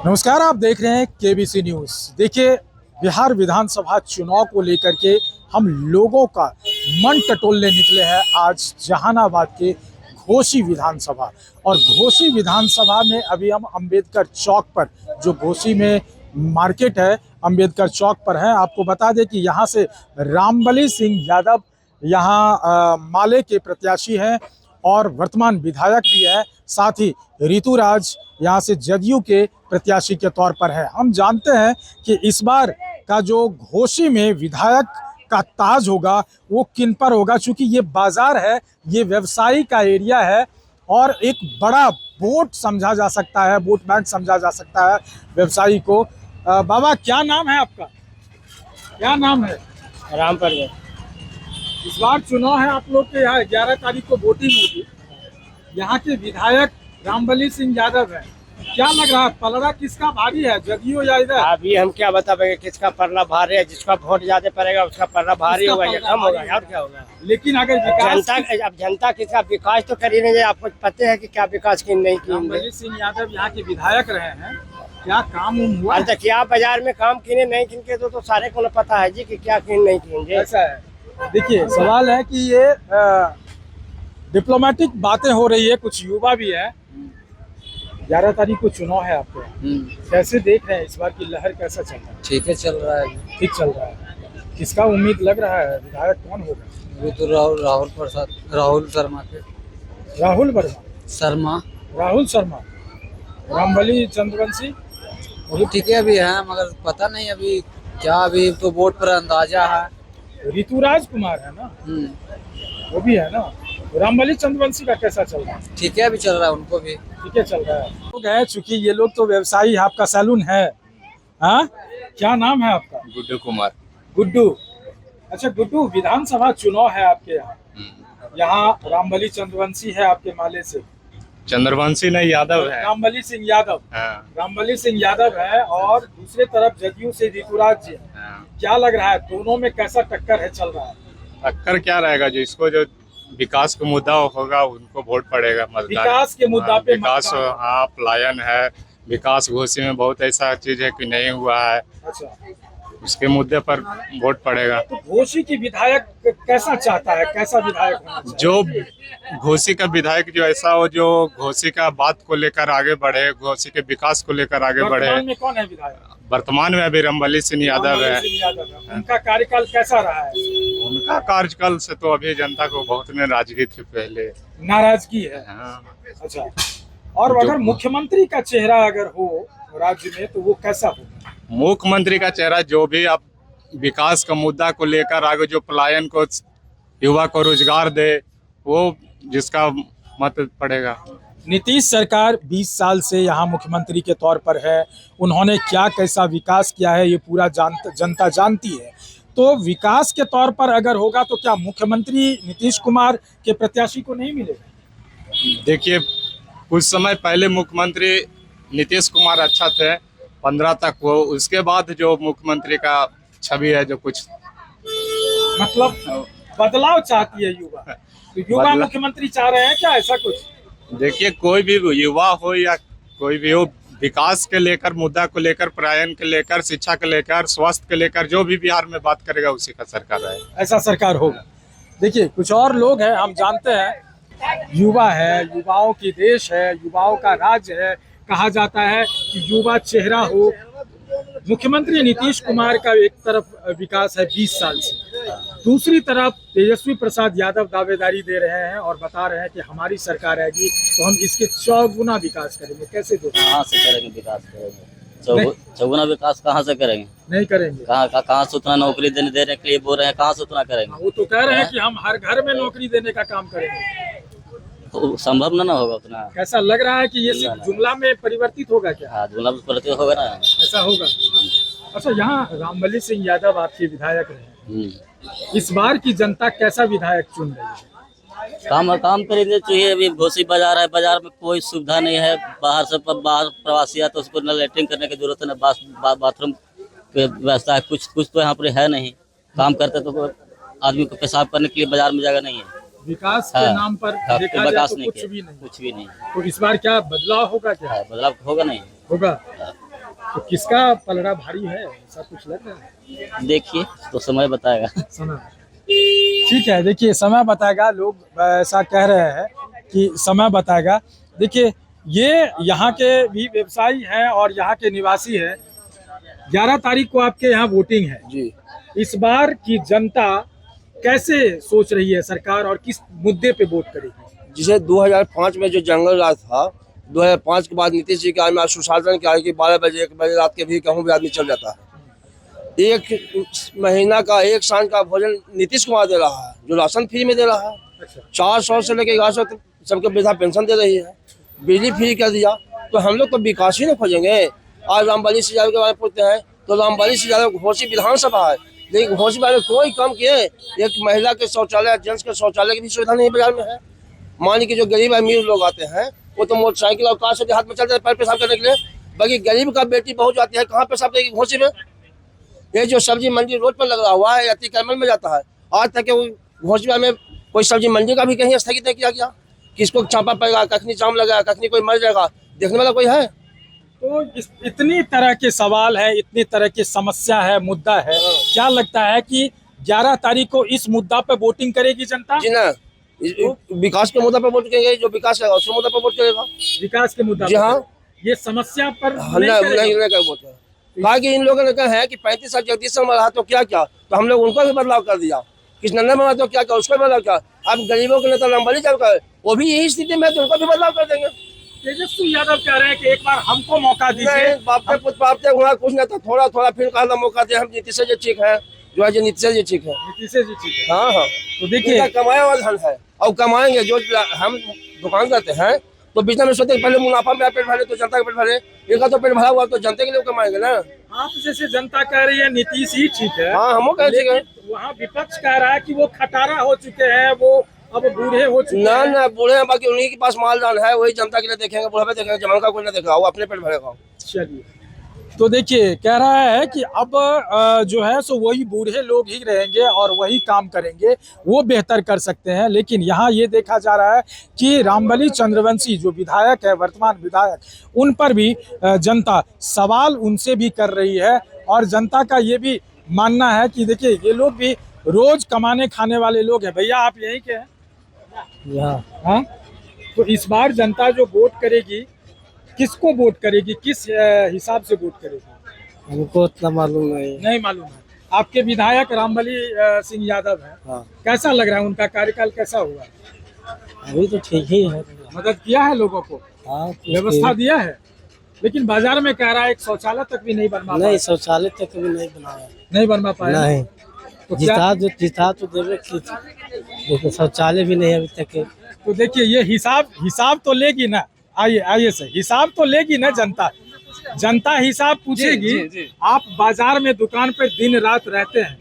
नमस्कार, आप देख रहे हैं केबीसी न्यूज़। देखिए, बिहार विधानसभा चुनाव को लेकर के हम लोगों का मन टटोलने निकले हैं आज जहानाबाद के घोसी विधानसभा। और घोसी विधानसभा में अभी हम अंबेडकर चौक पर, जो घोसी में मार्केट है, अंबेडकर चौक पर है। आपको बता दें कि यहाँ से रामबली सिंह यादव यहाँ माले के प्रत्याशी हैं और वर्तमान विधायक भी है। साथ ही ऋतुराज यहाँ से जदयू के प्रत्याशी के तौर पर है। हम जानते हैं कि इस बार का जो घोसी में विधायक का ताज होगा वो किन पर होगा, क्योंकि ये बाजार है, ये व्यवसायी का एरिया है और एक बड़ा वोट समझा जा सकता है, वोट बैंक समझा जा सकता है व्यवसायी को। बाबा, क्या नाम है आपका? क्या नाम है? राम पर इस बार चुनाव है आप लोग के यहाँ, 11 तारीख को वोटिंग होगी। यहाँ के विधायक रामबली सिंह यादव है। क्या लग रहा है, पलड़ा किसका भारी है, जदयू या इधर? अभी हम क्या बता पाएंगे किसका पलड़ा भारी है। जिसका वोट ज्यादा पड़ेगा उसका पलड़ा भारी होगा या कम होगा, और क्या होगा। लेकिन अगर विकास जनता किसका विकास तो कर ही नहीं है। आपको पता है कि क्या विकास की नहीं की। रामबली सिंह यादव यहाँ के विधायक रहे हैं, क्या काम हुआ? अरे क्या बाजार में काम किने नहीं किनके तो सारे को पता है जी कि क्या किन नहीं किन। ऐसा है। देखिए, सवाल है कि ये डिप्लोमेटिक बातें हो रही है, कुछ युवा भी है। 11 तारीख को चुनाव है आपके यहाँ, कैसे देख रहे हैं इस बार की लहर, कैसा चल रहा है? ठीक है, चल रहा है। ठीक चल रहा है। किसका उम्मीद लग रहा है, विधायक कौन होगा? वो तो राहुल प्रसाद, राहुल शर्मा के। राहुल वर्मा शर्मा राहुल शर्मा, रामबली चंद्रवंशी। वो ठीक है अभी है, मगर पता नहीं अभी क्या, अभी तो वोट पर अंदाजा है। ऋतुराज कुमार है ना, वो भी है ना। रामबली चंद्रवंशी का कैसा चल रहा है? ठीक है, अभी चल रहा है उनको भी। ठीक है, चल रहा है। लोग हैं, चूंकि ये लोग तो व्यवसायी, आपका सैलून है। हाँ, क्या नाम है आपका? गुड्डू कुमार। गुड्डू। अच्छा गुड्डू, विधानसभा चुनाव है आपके यहाँ। यहाँ रामबली चंद्रवंशी है आपके माले से। चंद्रवंशी नहीं, यादव है। रामबली सिंह यादव। हाँ। रामबली सिंह यादव है और दूसरे तरफ जदयू से ऋतुराज जी है। हाँ। क्या लग रहा है, दोनों में कैसा टक्कर है, चल रहा है? टक्कर क्या रहेगा, जो इसको जो विकास का मुद्दा होगा उनको वोट पड़ेगा। मतदान विकास के मुद्दा पे विकास, मतदान। हाँ, पलायन है। विकास घोसी में बहुत ऐसा चीज है कि नहीं हुआ है, अच्छा, उसके मुद्दे पर वोट पड़ेगा। तो घोसी की विधायक कैसा चाहता है, कैसा विधायक होना चाहिए? जो घोसी का विधायक जो ऐसा हो, जो घोसी का बात को लेकर आगे बढ़े, घोसी के विकास को लेकर आगे बढ़े। वर्तमान में कौन है विधायक? वर्तमान में अभी रामबली सिंह यादव है। रामबली सिंह यादव है। उनका कार्यकाल कैसा रहा है? उनका कार्यकाल से तो अभी जनता को बहुत नाराजगी थी पहले। नाराजगी है। हाँ। अच्छा, और अगर मुख्यमंत्री का चेहरा अगर हो राज्य में तो वो कैसा हो? मुख्यमंत्री का चेहरा जो भी अब विकास का मुद्दा को लेकर आगे, जो पलायन को, युवा को रोजगार दे, वो जिसका मत पड़ेगा। नीतीश सरकार 20 साल से यहाँ मुख्यमंत्री के तौर पर है। उन्होंने क्या कैसा विकास किया है ये पूरा जनता जानती है। तो विकास के तौर पर अगर होगा तो क्या मुख्यमंत्री नीतीश कुमार के प्रत्याशी को नहीं मिलेगा? देखिए, कुछ समय पहले मुख्यमंत्री नीतीश कुमार अच्छा थे 15 तक, वो उसके बाद जो मुख्यमंत्री का छवि है, जो कुछ मतलब बदलाव चाहती है युवा, तो युवा मुख्यमंत्री चाह रहे हैं क्या, ऐसा कुछ? देखिए, कोई भी युवा हो या कोई भी हो, विकास के लेकर, मुद्दा को लेकर, पलायन के लेकर, शिक्षा के लेकर, स्वास्थ्य के लेकर, जो भी बिहार में बात करेगा उसी का सरकार है। ऐसा सरकार होगा। देखिए, कुछ और लोग हैं, हम जानते हैं, युवा है, युवाओं की देश है, युवाओं का राज्य है। कहा जाता है कि युवा चेहरा हो। मुख्यमंत्री नीतीश कुमार का एक तरफ विकास है 20 साल से, दूसरी तरफ तेजस्वी प्रसाद यादव दावेदारी दे रहे हैं और बता रहे हैं कि हमारी सरकार आएगी तो हम इसके 4 गुना विकास करेंगे। कैसे दो? कहाँ से करेंगे विकास? करेंगे चौगुना विकास कहाँ से करेंगे? नहीं करेंगे। कहाँ से उतना नौकरी देने के लिए बोल रहे हैं, कहाँ से उतना करेंगे? वो तो कह रहे हैं कि हम हर घर में नौकरी देने का काम करेंगे। तो संभव ना होगा उतना। कैसा लग रहा है कि ये सिर्फ जुमला में परिवर्तित होगा क्या? हाँ, जुमला में परिवर्तित होगा ना, ऐसा होगा। अच्छा, यहाँ रामबली सिंह यादव आपके विधायक रहे, इस बार की जनता कैसा विधायक चुन रही है? काम करेंगे चाहिए। अभी घोसी बाजार है, बाजार में कोई सुविधा नहीं है। बाहर प्रवासी है तो उसको न लेटरिंग करने की जरूरत है, न बाथरूम की व्यवस्था है। कुछ तो यहाँ पर है नहीं। काम करते तो आदमी को पेशाब करने के लिए बाजार में जगह नहीं है। विकास के नाम पर देखा जाए तो कुछ भी नहीं। कुछ भी नहीं। तो इस बार क्या बदलाव होगा क्या? बदलाव होगा नहीं होगा। तो किसका पलड़ा भारी है, ऐसा कुछ लग रहा है? देखिए तो समय बताएगा। समय ठीक है, देखिए समय बताएगा। लोग ऐसा कह रहे हैं कि समय बताएगा। देखिए ये यहाँ के भी व्यवसायी हैं और यहाँ के निवासी हैं। 11 तारीख को आपके यहाँ वोटिंग है जी। इस बार की जनता कैसे सोच रही है सरकार और किस मुद्दे पे वोट करेगी? जिसे 2005 में जो जंगल राज था, 2005 के बाद नीतीश जी के आने में सुशासन के आगे कि 12 बजे 1 बजे रात के भी कहूँ भी आदमी चल जाता है। 1 महीना का 1 साल का भोजन नीतीश कुमार दे रहा है, जो राशन फ्री में दे रहा है। 400 से लेकर 1100 तक सबके वृद्धा पेंशन दे रही है, बिजली फ्री कर दिया। तो हम लोग तो विकास ही नहीं खोजेंगे। आज रामबली से के बारे में पूछते हैं तो रामबली से ज्यादा घोसी विधानसभा है, लेकिन घोसी बारे में कोई काम किए। एक महिला के शौचालय, जेंट्स के शौचालय की भी सुविधा नहीं बाजार में है। मान लीजिए जो गरीब अमीर लोग आते हैं वो तो मोटरसाइकिल और कार से हाथ में चलते हैं पैर पेशाब करने के लिए, बाकी गरीब का बेटी बहुत जाती है, कहाँ पेशाब करेगी? घोसी में। ये जो सब्जी मंडी रोड पर लगा हुआ है अति कैमल में जाता है, आज तक घोसी में कोई सब्जी मंडी का भी कहीं स्थगित नहीं किया गया। किसको छापा पड़ेगा, कखनी जाम लगेगा, कखनी कोई मर जाएगा, देखने वाला कोई है? तो इतनी तरह के सवाल है, इतनी तरह की समस्या है, मुद्दा है। क्या लगता है कि 11 तारीख को इस मुद्दा पे वोटिंग करेगी जनता? जी ना, विकास के मुद्दा पर वोट करेंगे, जो विकास करेगा उस मुद्दा पर वोट करेगा। विकास के मुद्दा जी हाँ, ये समस्या पर नहीं कर वोट कहा कि इन लोगों ने कहा है कि 35 साल जगदीश सिंह रहा तो क्या क्या, तो हम लोग उनको भी बदलाव कर दिया। कृष्णनंदन बना तो क्या क्या, उसको बदलाव क्या। अब गरीबों के नेता रामबली जब कर वो भी यही स्थिति में, तो उनको भी बदलाव कर देंगे। तेजस्वी यादव कह रहे हैं कि एक बार हमको मौका दीजिए। बापते पुत बापते हुआ कुछ नहीं था, थोड़ा थोड़ा फिर कहा मौका दे, हम नीतीश जी ठीक है, जो है जो नीतीश जी ठीक है। नीतीश जी ठीक है। हाँ हाँ, तो देखिए कमाया हुआ धन है और कमाएंगे। जो हम दुकान करते हैं तो बिजनेस में सोचते पहले मुनाफा में पेट भरे तो जनता का पेट भरे, इनका तो पेट भरा हुआ तो जनता के लिए कमाएंगे ना। आप जैसे जनता कह रही है नीतीश ही ठीक है। हाँ, हम कह रहे हैं। वहाँ विपक्ष कह रहा है कि वो खटारा हो चुके हैं, वो अब बूढ़े हो चुके हैं। ना बूढ़े हैं, बाकी उन्हीं के पास मालदान है, वही जनता के लिए देखेंगे। बुढ़ा पे देखेंगे, जवान का कोई ना देखेगा, वो अपने पेट भरेगा। चलिए, तो देखिए कह रहा है कि अब जो है सो वही बूढ़े लोग ही रहेंगे और वही काम करेंगे, वो बेहतर कर सकते हैं। लेकिन यहाँ ये देखा जा रहा है कि रामबली चंद्रवंशी जो विधायक है, वर्तमान विधायक, उन पर भी जनता सवाल उनसे भी कर रही है। और जनता का ये भी मानना है कि देखिए ये लोग भी रोज कमाने खाने वाले लोग हैं। भैया आप यहीं के हैं? हाँ, तो इस बार जनता जो वोट करेगी, किसको वोट करेगी, किस हिसाब से वोट करेगी? हमको उतना मालूम नहीं मालूम है। आपके विधायक रामबली सिंह यादव हैं। हाँ। कैसा लग रहा है, उनका कार्यकाल कैसा हुआ? अभी तो ठीक ही है। मदद किया है लोगों को? हाँ, व्यवस्था दिया है। लेकिन बाजार में कह रहा है एक शौचालय तक भी नहीं बनवा नहीं, शौचालय तक भी नहीं बनाया, नहीं बनवा पाया। नहीं तो जीता तो देवे की, लेकिन शौचालय भी नहीं अभी तक। तो देखिए ये हिसाब तो लेगी ना। आइए से हिसाब तो लेगी ना जनता हिसाब पूछेगी। आप बाजार में दुकान पर दिन रात रहते हैं,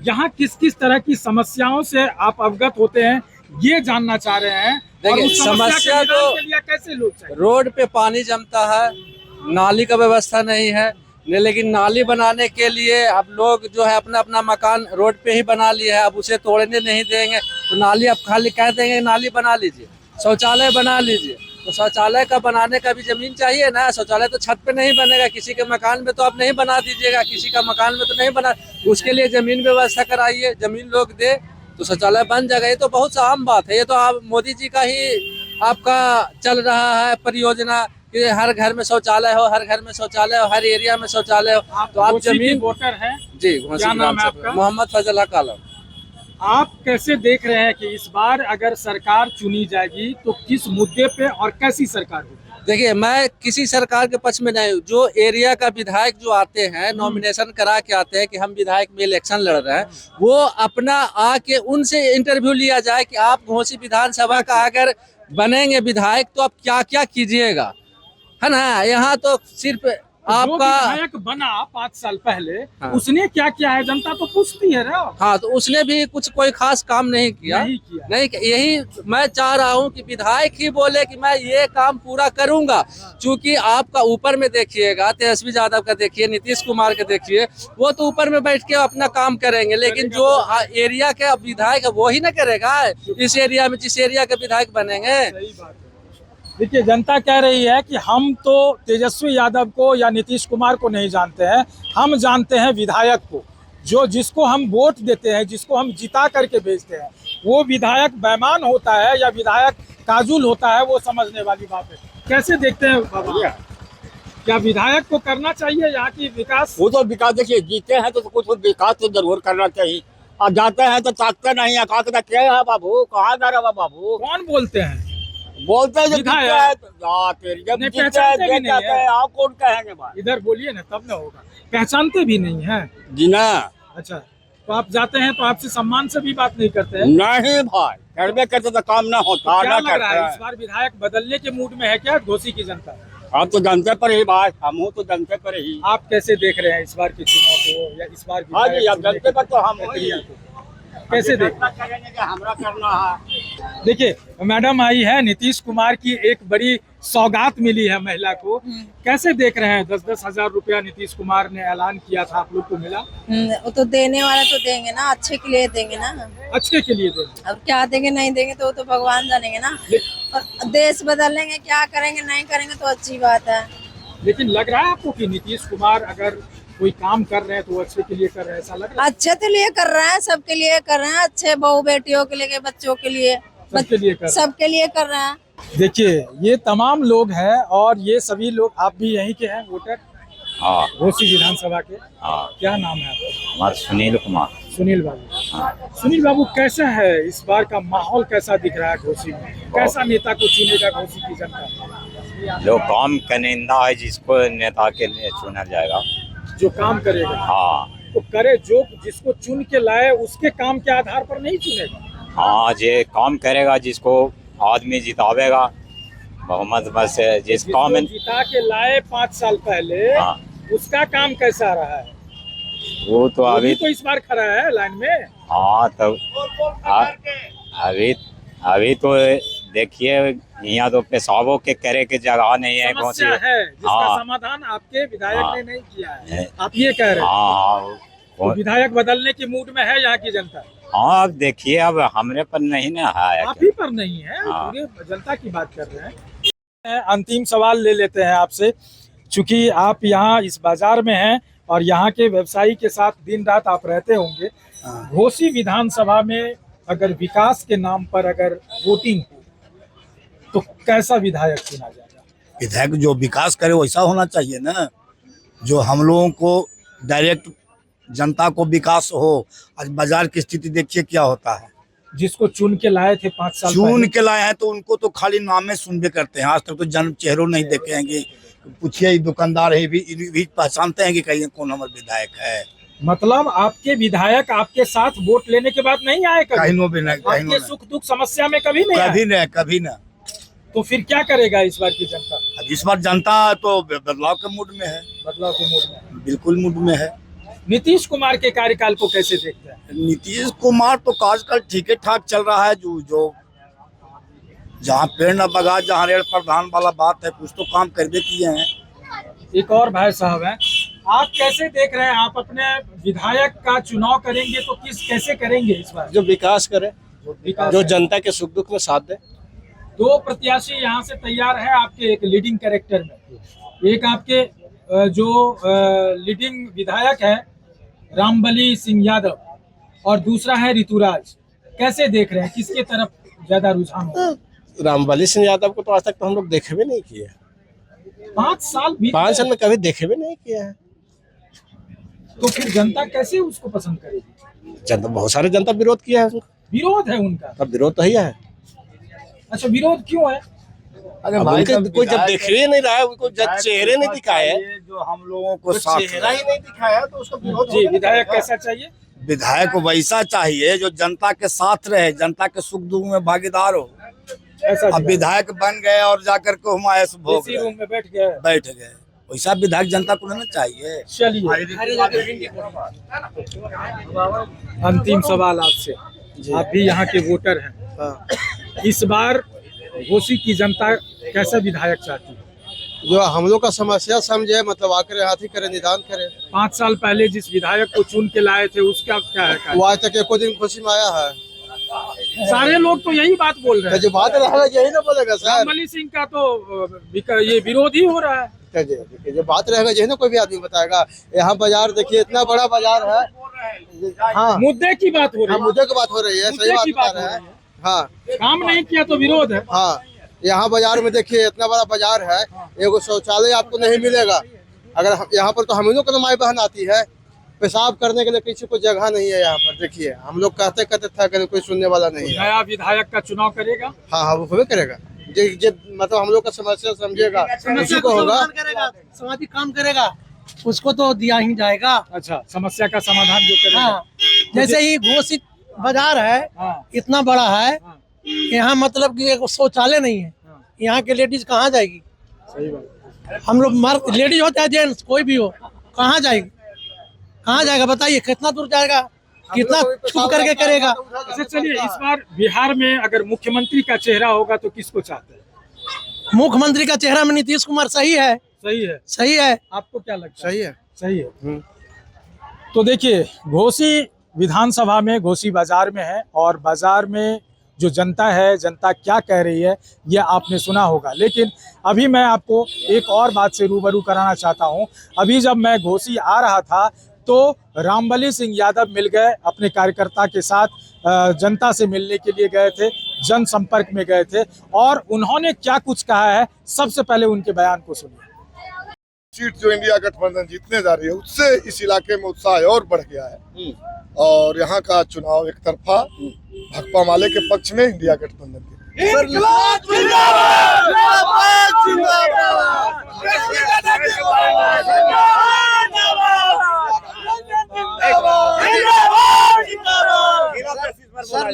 यहाँ किस किस तरह की समस्याओं से आप अवगत होते हैं, ये जानना चाह रहे हैं। देखिए, और उस समस्या के तो के लिए कैसे लोग चाहिए? रोड पे पानी जमता है, नाली का व्यवस्था नहीं है, लेकिन नाली बनाने के लिए अब लोग जो है अपना अपना मकान रोड पे ही बना लिए है। अब उसे तोड़ने नहीं देंगे तो नाली अब खाली कह देंगे नाली बना लीजिए, शौचालय बना लीजिए। तो शौचालय का बनाने का भी जमीन चाहिए ना। शौचालय तो छत पे नहीं बनेगा, किसी के मकान में तो आप नहीं बना दीजिएगा, किसी का मकान में तो नहीं बना, उसके लिए जमीन व्यवस्था कराइए, जमीन लोग दे तो शौचालय बन जाएगा। ये तो बहुत सा आम बात है। ये तो आप मोदी जी का ही आपका चल रहा है परियोजना कि हर घर में शौचालय हो, हर घर में शौचालय हो, हर एरिया में शौचालय हो। तो आप जमीन वोटर हैं जी। क्या नाम है आपका? मोहम्मद फजल हक आलम। आप कैसे देख रहे हैं कि इस बार अगर सरकार चुनी जाएगी तो किस मुद्दे पे और कैसी सरकार होगी? देखिए, मैं किसी सरकार के पक्ष में नहीं हूँ। जो एरिया का विधायक जो आते हैं, नॉमिनेशन करा के आते हैं कि हम विधायक में इलेक्शन लड़ रहे हैं, वो अपना आके उनसे इंटरव्यू लिया जाए कि आप घोसी विधानसभा का अगर बनेंगे विधायक तो आप क्या क्या कीजिएगा, है ना। यहाँ तो सिर्फ आपका विधायक बना 5 साल पहले, हाँ। उसने क्या किया है जनता तो पूछती है ना। हाँ, तो उसने भी कुछ कोई खास काम नहीं किया। नहीं, यही मैं चाह रहा हूँ कि विधायक ही बोले कि मैं ये काम पूरा करूंगा। चूंकि आपका ऊपर में देखिएगा, तेजस्वी यादव का देखिए, नीतीश कुमार का देखिए, वो तो ऊपर में बैठ के अपना काम करेंगे, लेकिन जो एरिया के विधायक है वो ही ना करेगा। इस एरिया में जिस एरिया के विधायक बनेंगे, देखिए, जनता कह रही है कि हम तो तेजस्वी यादव को या नीतीश कुमार को नहीं जानते हैं, हम जानते हैं विधायक को, जो जिसको हम वोट देते हैं, जिसको हम जिता करके भेजते हैं। वो विधायक बेईमान होता है या विधायक काजुल होता है, वो समझने वाली बात है। कैसे देखते हैं बाबा, क्या विधायक को करना चाहिए यहाँ की विकास? वो तो विकास देखिए, जीते हैं तो कुछ विकास तो जरूर करना चाहिए, और जाते हैं तो ताकते नहीं है। कहा क्या है बाबू, कहाँ जा रहा है बाबू? कौन बोलते हैं? बोलते हैं जब जीते विधायक। हैं जब नहीं, जीते हैं पहचानते भी देख नहीं जाते है। हैं, आप कौन कहेंगे भाई? इधर बोलिए ना, तब ना होगा। पहचानते भी नहीं है? जी ना, अच्छा, तो आप जाते हैं तो आपसे सम्मान से भी बात नहीं करते हैं? नहीं भाई, करबे करते तो काम ना होता क्या ना लग रहा है, इस करते। बार विधायक बदलने के मूड में है क्या घोसी की जनता? आप तो जनते पर ही भाई, हम तो जनते पर ही। आप कैसे देख रहे हैं इस बार के चुनाव को, या इस बार हाँ जी, विधायक अब चुनने जनते की पर तो हम प्रक्रिया को कैसे देख? करेंगे कि हमरा करना है। देखिए, मैडम आई है, नीतीश कुमार की एक बड़ी सौगात मिली है महिला को। कैसे देख रहे हैं? 10-10 हजार रुपया नीतीश कुमार ने ऐलान किया था, आप लोग को मिला? वो तो देने वाला तो देंगे ना, अच्छे के लिए देंगे ना। अच्छे के लिए देंगे। अब क्या देंगे नहीं देंगे तो वो तो भगवान जानेंगे ना। और देश बदलेंगे, क्या करेंगे नहीं करेंगे तो अच्छी बात है। लेकिन लग रहा है आपको कि नीतीश कुमार अगर कोई काम कर रहे हैं तो वो अच्छे के लिए कर रहे हैं, ऐसा लग रहा है? अच्छे के लिए कर रहे हैं, सबके लिए कर रहे हैं, अच्छे बहू बेटियों के लिए, बच्चों के लिए, सबके लिए कर रहे हैं। सबके लिए कर रहे हैं। देखिए, ये तमाम लोग हैं और ये सभी लोग, आप भी यहीं के हैं वोटर? हाँ घोसी विधानसभा के। हाँ, क्या नाम है आपका? हमारा सुनील कुमार। सुनील बाबू। सुनील बाबू, कैसा है इस बार का माहौल, कैसा दिख रहा है घोसी में? कैसा नेता को चुनेगा घोसी की जनता? जो काम कनिंदा है जिसको नेता के लिए चुना जाएगा। जो काम करेगा हाँ तो करे, जो जिसको चुन के लाए उसके काम के आधार पर नहीं चुनेगा। हाँ, जे काम करेगा, जिसको आदमी जितावेगा बहुमत बस, जिस काम जिसको जिता के लाए 5 साल पहले, हाँ। उसका काम कैसा रहा है? वो तो वही अभी तो इस बार खड़ा है लाइन में। हाँ, तो अभी तो देखिए, यहाँ तो पेशाबों के करे के जगह नहीं है। समस्या है जिसका हाँ। समाधान आपके विधायक हाँ। ने नहीं किया है, है। आप ये कह रहे हैं? हाँ तो विधायक बदलने की मूड में है यहाँ की जनता? हाँ, अब देखिए, अब हमरे पर नहीं ना है। आप ही पर नहीं है, हाँ। पूरे जनता की बात कर रहे हैं। अंतिम सवाल ले लेते हैं आपसे, चूंकि आप यहाँ इस बाजार में हैं और यहाँ के व्यवसायी के साथ दिन रात आप रहते होंगे। घोसी विधानसभा में अगर विकास के नाम पर अगर वोटिंग हो तो कैसा विधायक चुना जाएगा? विधायक जो विकास करे वैसा होना चाहिए ना, जो हम लोगों को डायरेक्ट जनता को विकास हो। आज बाजार की स्थिति देखिए क्या होता है। जिसको चुन के लाए थे 5 साल चुन पहले। के लाए हैं तो उनको तो खाली नाम में सुनबे करते हैं, आज तक तो जन्म चेहरों नहीं देखे हैं। पूछिए, दुकानदार है भी पहचानते हैं कि कहीं कौन हमारे विधायक है। मतलब आपके विधायक आपके साथ वोट लेने के बाद नहीं आए कभी? कहीं भी नहीं, कहीं आपके सुख दुख समस्या में कभी नहीं आए? कभी नहीं, कभी ना। तो फिर क्या करेगा इस बार की जनता? अब इस बार जनता तो बदलाव के मूड में है, बदलाव के मूड में बिल्कुल मूड में है। नीतीश कुमार के कार्यकाल को कैसे देखते हैं? नीतीश कुमार तो आजकल ठीक ठाक चल रहा है। जो जहाँ पेड़ न बगा, जहाँ रेल प्रधान वाला बात है, कुछ तो काम कर दे किए हैं। एक और भाई साहब हैं, आप कैसे देख रहे हैं? आप अपने विधायक का चुनाव करेंगे तो कैसे करेंगे इस बार? जो विकास करे, विकास जो है। जनता के सुख दुख में साथ दे। 2 प्रत्याशी यहाँ से तैयार है आपके एक लीडिंग कैरेक्टर में। एक आपके जो लीडिंग विधायक है रामबली सिंह यादव और दूसरा है ऋतुराज। कैसे देख रहे हैं, किसके तरफ ज्यादा रुझान हो? रामबली सिंह यादव को तो आज तक तो हम लोग देखे भी नहीं किए। 5 साल बीत 5 साल गए, में कभी देखे भी नहीं किए हैं। तो फिर जनता कैसे उसको पसंद करेगी? जनता, बहुत सारे जनता विरोध किया है उनका। विरोध है उनका? तब विरोध तो ही है। अच्छा, विरोध क्यों है? अरे अब उनके कोई जब देख ही नहीं रहा है, उनको जब चेहरे नहीं दिखाए, जो हम लोगों को तो साथ चेहरा ही नहीं दिखाया तो उसका विरोध जी, विधायक कैसा चाहिए? विधायक वैसा चाहिए जो जनता के साथ रहे, जनता के सुख दुख में भागीदार हो। ऐसा अब विधायक बन गए और जाकर के हम ऐसे भोग इसी रूम में बैठ गए। बैठ गए, वैसा विधायक जनता को रहना चाहिए। चलिए, अंतिम सवाल आपसे, आप भी यहाँ के वोटर हैं। इस बार घोसी की जनता कैसा विधायक चाहती है? जो हम लोग का समस्या समझे, मतलब आकर हाथी करे, निदान करे। 5 साल पहले जिस विधायक को चुन के लाए थे उसका क्या है? वो आज तक एको दिन खुशी में आया है? सारे लोग तो यही बात बोल रहे हैं। जो बात रहेगा यही ना बोलेगा सर। रामबली सिंह का तो ये विरोध ही हो रहा है। जो बात रहेगा यही ना कोई भी आदमी बताएगा। यहाँ बाजार देखिए, इतना बड़ा बाजार है। हाँ, मुद्दे की बात हो रही है। मुद्दे की बात हो रही है, सही बात बता रहे हैं। हाँ, काम नहीं किया तो विरोध है। हाँ, यहाँ बाजार में देखिए, इतना बड़ा बाजार है, एगो शौचालय आपको नहीं मिलेगा। अगर यहाँ पर तो हम लोग को माई बहन आती है, पेशाब करने के लिए किसी को जगह नहीं है यहाँ पर। देखिए हम लोग कहते था, कोई सुनने वाला नहीं है। नया विधायक का चुनाव करेगा। हाँ, वो होबे करेगा। मतलब हम लोग का समस्या समझेगा, उसी को होगा। सामाजिक काम करेगा, उसको तो दिया ही जाएगा। अच्छा, समस्या का समाधान जो करेगा। हाँ, जैसे ही घोषित बाजार है, इतना बड़ा है, यहाँ मतलब कि एक शौचालय नहीं है। यहाँ के लेडीज कहाँ जाएगी? सही बात। हम लोग मर्द, लेडीज होता है, जेंट्स कोई भी हो, कहाँ जाएगी? कहाँ जाएगा बताइए? कितना दूर जाएगा? कितना छुप करके करेगा? अच्छा चलिए, इस बार बिहार में अगर मुख्यमंत्री का चेहरा होगा तो किसको चाहते हैं? मुख्यमंत्री का चेहरा में नीतीश कुमार सही है। सही है। सही है। आपको क्या लगता है? सही है। सही है। तो देखिए, घोसी विधानसभा में, घोसी बाजार में है, और बाजार में जो जनता है, जनता क्या कह रही है ये आपने सुना होगा। लेकिन अभी मैं आपको एक और बात से रूबरू कराना चाहता हूं। अभी जब मैं घोसी आ रहा था तो रामबली सिंह यादव मिल गए अपने कार्यकर्ता के साथ, जनता से मिलने के लिए गए थे, जनसंपर्क में गए थे, और उन्होंने क्या कुछ कहा है, सबसे पहले उनके बयान को सुनिए। सीट जो इंडिया गठबंधन जीतने जा रही है, उससे इस इलाके में उत्साह और बढ़ गया है, और यहाँ का चुनाव एक तरफा भाकपा माले के पक्ष में, इंडिया गठबंधन के। सर,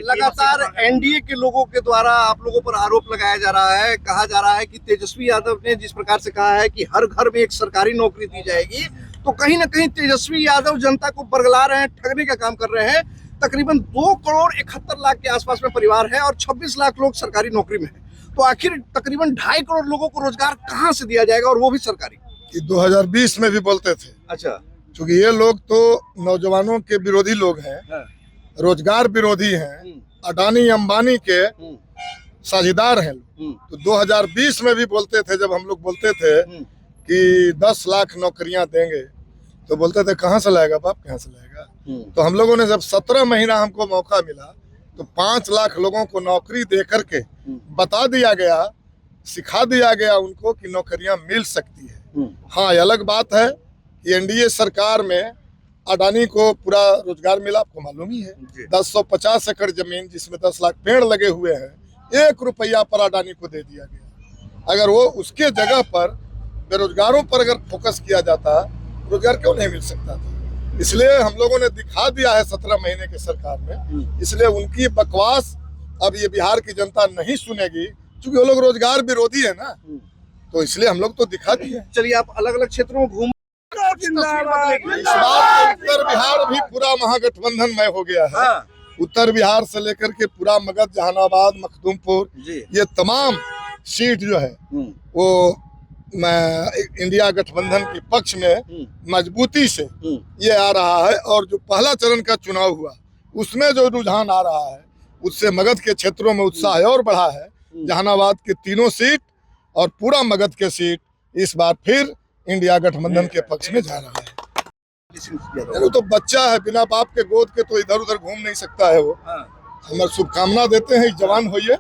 लगातार एनडीए के लोगों के द्वारा आप लोगों पर आरोप लगाया जा रहा है। कहा जा रहा है कि तेजस्वी यादव ने जिस प्रकार से कहा है कि हर घर में एक सरकारी नौकरी दी जाएगी, तो कहीं ना कहीं तेजस्वी यादव जनता को बरगला रहे हैं, ठगने का काम कर रहे हैं। तकरीबन 2 करोड़ 71 लाख के आसपास में परिवार है और 26 लाख लोग सरकारी नौकरी में है। तो आखिर तकरीबन 2.5 करोड़ लोगों को रोजगार कहाँ से दिया जाएगा, और वो भी सरकारी? 2020 में भी बोलते थे। अच्छा, क्योंकि ये लोग तो नौजवानों के विरोधी लोग हैं, रोजगार विरोधी हैं, अडानी अंबानी के साझेदार हैं। तो 2020 में भी बोलते थे, जब हम लोग बोलते थे कि 10 लाख नौकरियां देंगे, तो बोलते थे कहाँ से लाएगा बाप, कहाँ से लाएगा। तो हम लोगों ने जब 17 महीना हमको मौका मिला, तो 5 लाख लोगों को नौकरी दे करके बता दिया गया, सिखा दिया गया उनको कि नौकरियां मिल सकती है। हाँ, ये अलग बात है कि एनडीए सरकार में अडानी को पूरा रोजगार मिला, आपको मालूम ही है। 1050 एकड़ जमीन जिसमें 10 लाख पेड़ लगे हुए हैं, 1 रुपया पर अडानी को दे दिया गया। अगर वो उसके जगह पर बेरोजगारों पर अगर फोकस किया जाता, रोजगार क्यों नहीं मिल सकता था। इसलिए हम लोगों ने दिखा दिया है 17 महीने की सरकार में। इसलिए उनकी बकवास अब ये बिहार की जनता नहीं सुनेगी, क्योंकि वो लोग रोजगार विरोधी है ना, तो इसलिए हम लोग तो दिखा दिए। चलिए, आप अलग अलग क्षेत्रों में घूम। इस बार उत्तर बिहार भी पूरा महागठबंधन में हो गया है। उत्तर बिहार से लेकर के पूरा मगध, जहानाबाद, मखदूमपुर, ये तमाम सीट जो है वो इंडिया गठबंधन के पक्ष में मजबूती से ये आ रहा है। और जो पहला चरण का चुनाव हुआ, उसमें जो रुझान आ रहा है, उससे मगध के क्षेत्रों में उत्साह और बढ़ा है। जहानाबाद के 3 सीट और पूरा मगध के सीट इस बार फिर इंडिया गठबंधन के पक्ष में जा रहा है। वो तो बच्चा है, बिना बाप के गोद के तो इधर उधर घूम नहीं सकता है। वो हमारे शुभकामना देते हैं, जवान होइए,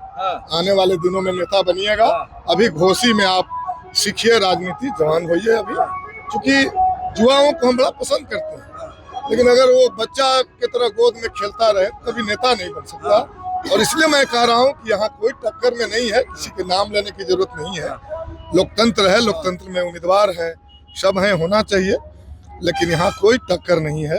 आने वाले दिनों में नेता बनिएगा। अभी घोसी में आप सीखिए राजनीति, जवान होइए अभी, क्योंकि युवाओं को हम बड़ा पसंद करते हैं। लेकिन अगर वो बच्चा की तरह गोद में खेलता रहे, तभी नेता नहीं बन सकता। और इसलिए मैं कह रहा हूँ कि यहाँ कोई टक्कर में नहीं है, किसी के नाम लेने की जरूरत नहीं है। लोकतंत्र है, लोकतंत्र में उम्मीदवार है, सब हैं, होना चाहिए, लेकिन यहाँ कोई टक्कर नहीं है।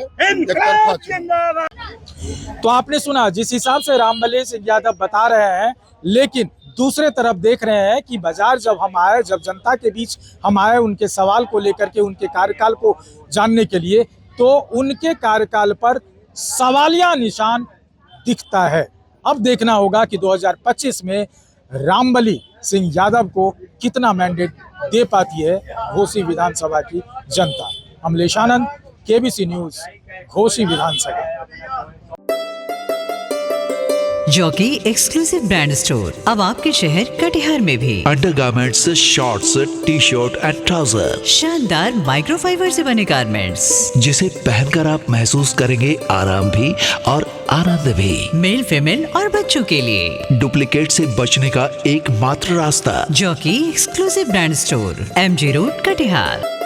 तो आपने सुना जिस हिसाब से रामबली सिंह यादव बता रहे हैं, लेकिन दूसरे तरफ देख रहे हैं कि बाजार जब हम आए, जब जनता के बीच हम आए, उनके सवाल को लेकर के, उनके कार्यकाल को जानने के लिए, तो उनके कार्यकाल पर सवालिया निशान दिखता है। अब देखना होगा कि 2025 में रामबली सिंह यादव को कितना मैंडेट दे पाती है घोसी विधानसभा की जनता। अमलेश आनंद, केबीसी न्यूज़, घोसी विधानसभा। जो कि एक्सक्लूसिव ब्रांड स्टोर अब आपके शहर कटिहार में भी। Undergarments, shorts, T shirt and trouser, शानदार माइक्रोफाइबर से बने गारमेंट्स जिसे पहनकर आप महसूस करेंगे आराम भी और आनंद भी। मेल, फीमेल और बच्चों के लिए डुप्लीकेट से बचने का एकमात्र रास्ता, जो कि exclusive brand store, MG road, Katihar.